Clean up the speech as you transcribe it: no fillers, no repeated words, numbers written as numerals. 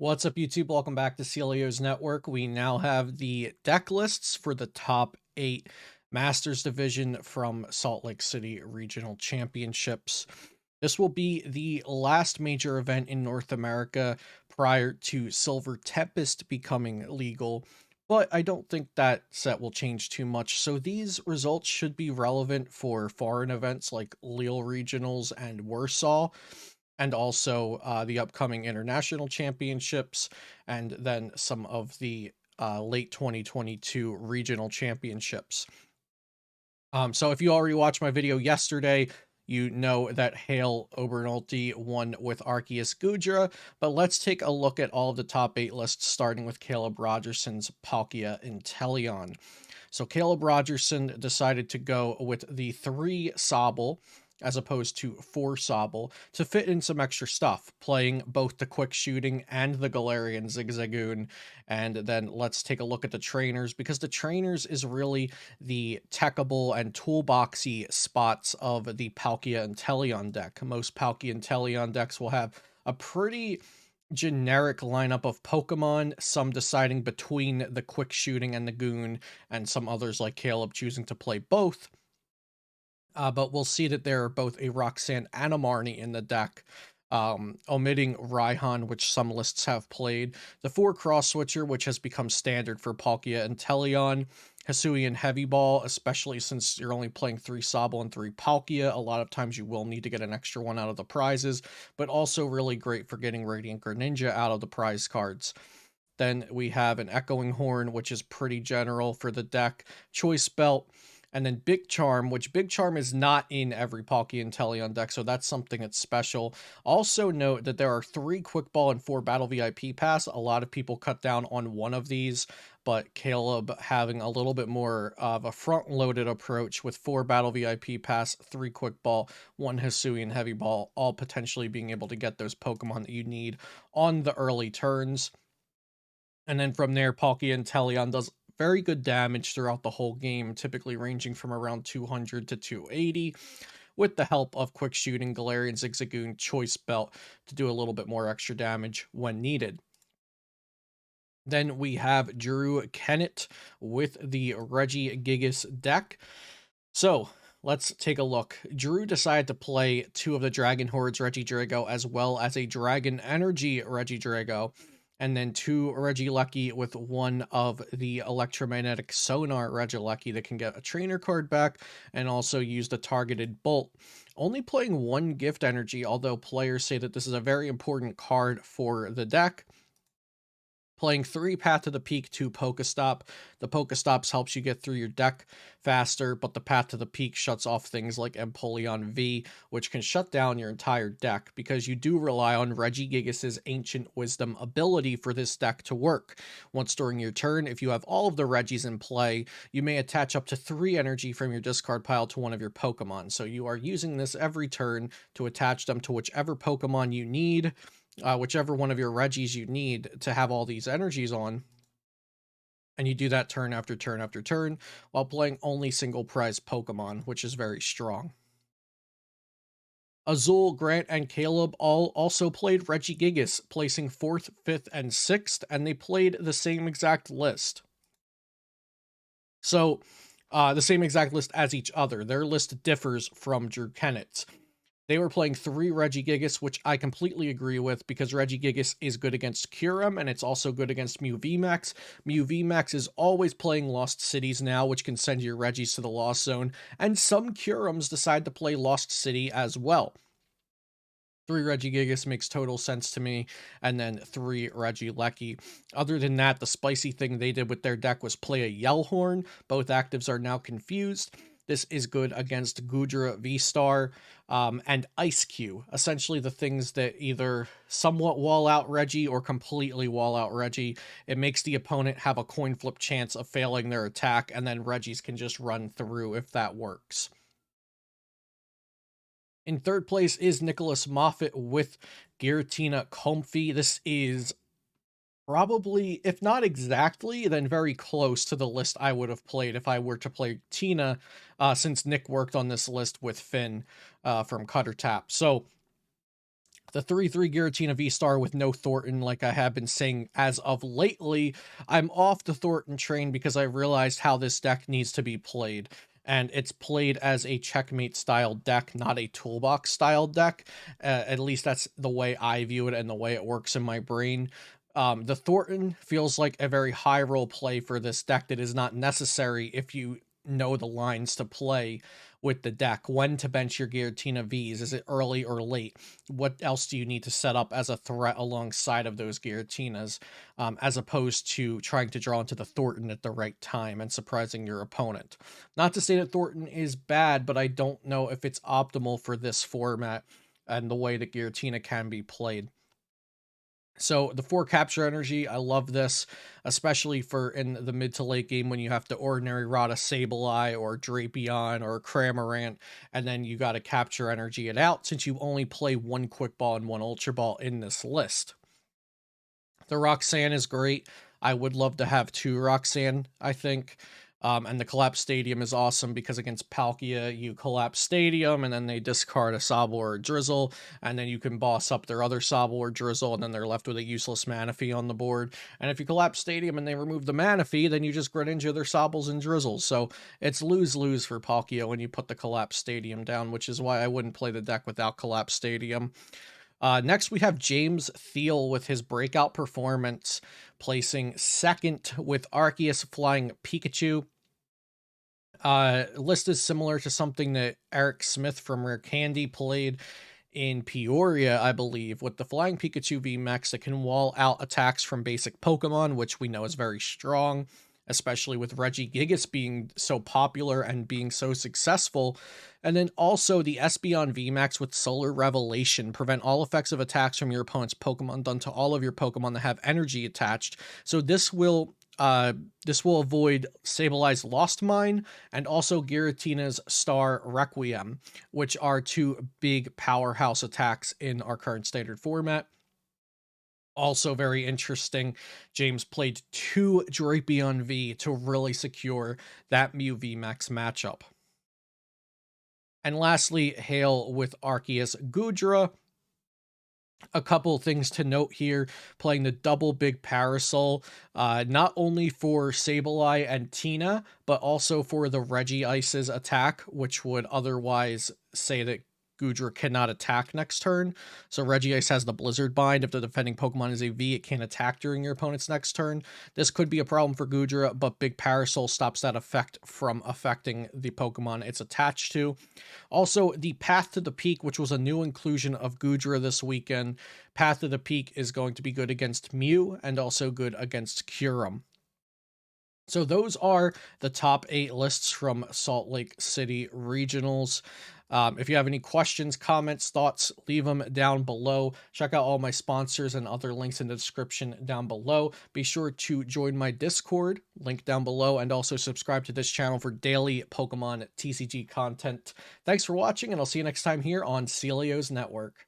What's up, YouTube? Welcome back to Celio's Network. We now have the deck lists for the top 8 Masters Division from Salt Lake City Regional Championships. This will be the last major event in North America prior to Silver Tempest becoming legal, but I don't think that set will change too much. So these results should be relevant for foreign events like Lille Regionals and Warsaw, and also the upcoming international championships, and then some of the late 2022 regional championships. So if you already watched my video yesterday, you know that Hale Obernolte won with Arceus Gudra, but let's take a look at all of the top 8 lists, starting with Caleb Rogerson's Palkia Inteleon. So Caleb Rogerson decided to go with the 3 Sobble as opposed to 4 Sobble to fit in some extra stuff, playing both the quick shooting and the Galarian Zigzagoon. And then let's take a look at the trainers, because the trainers is really the techable and toolboxy spots of the Palkia Inteleon deck. Most Palkia Inteleon decks will have a pretty generic lineup of Pokemon, some deciding between the quick shooting and the goon, and some others like Caleb choosing to play both. But we'll see that there are both a Roxanne and a Marnie in the deck, omitting Raihan, which some lists have played, the 4 Cross Switcher, which has become standard for Palkia and Teleon, Hisuian Heavy Ball, especially since you're only playing 3 Sobble and 3 Palkia. A lot of times you will need to get an extra one out of the prizes, but also really great for getting Radiant Greninja out of the prize cards. Then we have an Echoing Horn, which is pretty general for the deck, Choice Belt, and then Big Charm, which Big Charm is not in every Palkia Inteleon deck, so that's something that's special. Also note that there are 3 Quick Ball and 4 Battle VIP Pass. A lot of people cut down on one of these, but Caleb having a little bit more of a front-loaded approach with 4 Battle VIP Pass, 3 Quick Ball, 1 Hisuian Heavy Ball, all potentially being able to get those Pokemon that you need on the early turns. And then from there, Palkia Inteleon does very good damage throughout the whole game, typically ranging from around 200 to 280, with the help of Quick Shooting, Galarian Zigzagoon, Choice Belt to do a little bit more extra damage when needed. Then we have Drew Kennett with the Regigigas deck. So let's take a look. Drew decided to play 2 of the Dragon Hordes Regidrago as well as a Dragon Energy Regidrago, and then 2 Regieleki with 1 of the Electromagnetic Sonar Regieleki that can get a trainer card back and also use the targeted bolt. Only playing 1 Gift Energy, although players say that this is a very important card for the deck. Playing 3 Path to the Peak, 2 Pokestop. The Pokestops helps you get through your deck faster, but the Path to the Peak shuts off things like Empoleon V, which can shut down your entire deck, because you do rely on Regigigas' Ancient Wisdom ability for this deck to work. Once during your turn, if you have all of the Regis in play, you may attach up to 3 energy from your discard pile to one of your Pokemon. So you are using this every turn to attach them to whichever Pokemon you need, whichever one of your Regis you need to have all these energies on. And you do that turn after turn after turn while playing only single prize Pokemon, which is very strong. Azul, Grant, and Caleb all also played Regigigas, placing 4th, 5th, and 6th, and they played the same exact list. So, the same exact list as each other. Their list differs from Drew Kennett's. They were playing 3 Regigigas, which I completely agree with, because Regigigas is good against Kyurem, and it's also good against Mew VMAX. Mew VMAX is always playing Lost Cities now, which can send your Regis to the Lost Zone, and some Kyurems decide to play Lost City as well. 3 Regigigas makes total sense to me, and then 3 Regieleki. Other than that, the spicy thing they did with their deck was play a Yellhorn. Both actives are now confused. This is good against Gudra, VSTAR, and Ice Q. Essentially the things that either somewhat wall out Regi or completely wall out Regi. It makes the opponent have a coin flip chance of failing their attack, and then Regis can just run through if that works. In 3rd place is Nicholas Moffat with Giratina Comfey. This is probably, if not exactly, then very close to the list I would have played if I were to play Tina, since Nick worked on this list with Finn from Cutter Tap. So The 3/3 Giratina VSTAR with no Thornton, like I have been saying as of lately. I'm off the Thornton train because I realized how this deck needs to be played. And it's played as a checkmate style deck, not a toolbox style deck. At least that's the way I view it and the way it works in my brain. The Thornton feels like a very high roll play for this deck that is not necessary if you know the lines to play with the deck. When to bench your Giratina Vs? Is it early or late? What else do you need to set up as a threat alongside of those Giratinas, as opposed to trying to draw into the Thornton at the right time and surprising your opponent? Not to say that Thornton is bad, but I don't know if it's optimal for this format and the way that Giratina can be played. So the 4 capture energy, I love this, especially for in the mid to late game when you have to ordinary rot a Sableye or Drapion or Cramorant, and then you got to capture energy it out since you only play 1 quick ball and 1 ultra ball in this list. The Roxanne is great. I would love to have 2 Roxanne, I think. And the Collapse Stadium is awesome because against Palkia, you collapse Stadium, and then they discard a Sobble or a Drizzle, and then you can boss up their other Sobble or Drizzle, and then they're left with a useless Manaphy on the board. And if you collapse Stadium and they remove the Manaphy, then you just Greninja their Sobbles and Drizzles. So it's lose-lose for Palkia when you put the Collapse Stadium down, which is why I wouldn't play the deck without Collapse Stadium. Next, we have James Thiel with his breakout performance, placing second with Arceus flying Pikachu. List is similar to something that Eric Smith from Rare Candy played in Peoria, I believe, with the Flying Pikachu VMAX that can wall out attacks from basic Pokemon, which we know is very strong, especially with Regigigas being so popular and being so successful. And then also the Espeon VMAX with Solar Revelation, prevent all effects of attacks from your opponent's Pokemon done to all of your Pokemon that have energy attached. So this will avoid Sableye's Lost Mine and also Giratina's Star Requiem, which are 2 big powerhouse attacks in our current standard format. Also very interesting, James played 2 Drapion V to really secure that Mew VMAX matchup. And lastly, Hail with Arceus Goodra. A couple things to note here, playing the double big Parasol, not only for Sableye and Tina, but also for the Regigigas attack, which would otherwise say that Goodra cannot attack next turn. So Regigigas has the Blizzard Bind. If the defending Pokemon is a V, it can't attack during your opponent's next turn. This could be a problem for Goodra, but Big Parasol stops that effect from affecting the Pokemon it's attached to. Also, the Path to the Peak, which was a new inclusion of Goodra this weekend. Path to the Peak is going to be good against Mew and also good against Kyurem. So those are the top 8 lists from Salt Lake City Regionals. If you have any questions, comments, thoughts, leave them down below. Check out all my sponsors and other links in the description down below. Be sure to join my Discord, link down below, and also subscribe to this channel for daily Pokemon TCG content. Thanks for watching, and I'll see you next time here on Celio's Network.